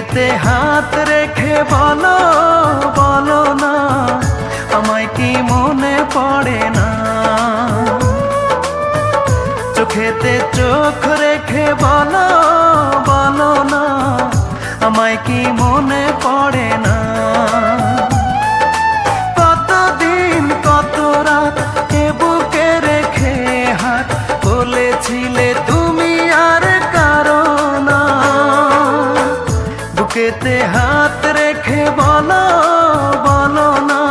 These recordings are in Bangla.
বুকেতে হাত রেখে বলো বলো না, আমায় কি মনে পড়ে না? চোখেতে চোখ রেখে বলো বলো না, আমায় কি মনে পড়ে না? কতদিন কত রাত এ বুকে রেখে হাত বলেছিলে তুমি আর কারো না। বুকেতে হাত রেখে বলো বলো না,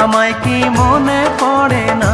আমায় কি মনে পড়ে না?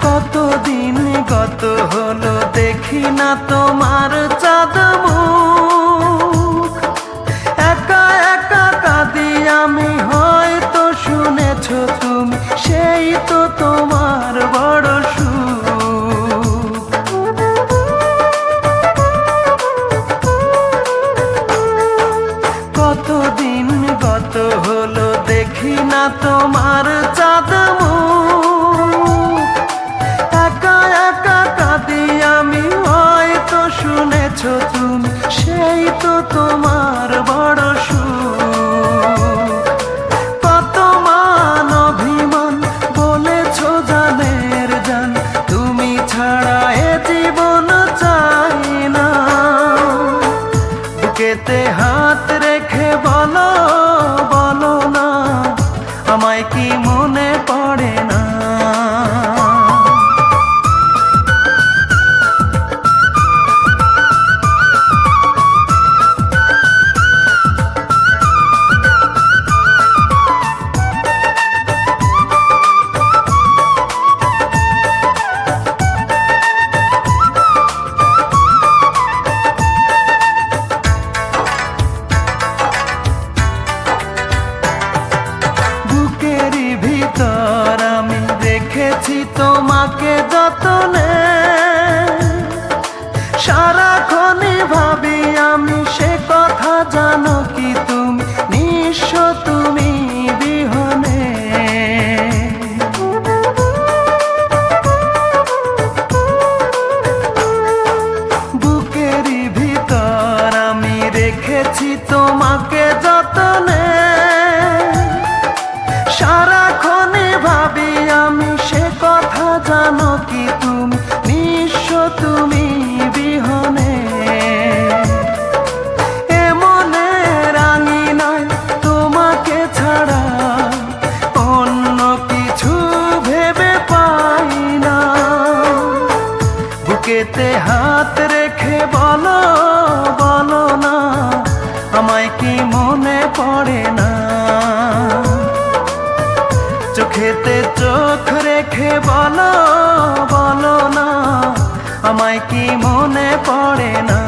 কতদিন গত হলো দেখি না তোমার চাঁদ মুখ, একা একা কাঁদি আমি, হয়তো শুনেছো তুমি, সেই তো তোমার বড় সুখ। কতদিন গত হলো দেখি না তোমার চাঁদ মুখ, একা একা কাঁদি আমি, হয়তো শুনেছো তুমি, সেই তো তোমার বড় সুখ। কত মান অভিমান বলেছো জানের জান, তুমি ছাড়া এ জীবন চাই না। বুকেতে হাত রেখে বলো বলো না, আমায় কি মনে পড়ে না? আমি রেখেছি তোমাকে যতনে, সারাক্ষণই ভাবি আমি সে কথা, জানো কি তুমি নিঃস্ব তুমি বিহনে। বুকেরই ভিতর আমি রেখেছি তোমাকে যতনে, সারাক্ষণই ভাবি আমি সে কথা, জানো কি তুমি নিঃস্ব তুমি বিহনে। এ মনে রাঙি নাই তোমাকে ছাড়া, অন্য কিছু ভেবে পাই না। বুকেতে হাত রেখে বলো বলো না, আমায় কি মনে পড়ে না? চোখেতে চোখ রেখে বলো বলো না, আমায় কি মনে পড়ে না?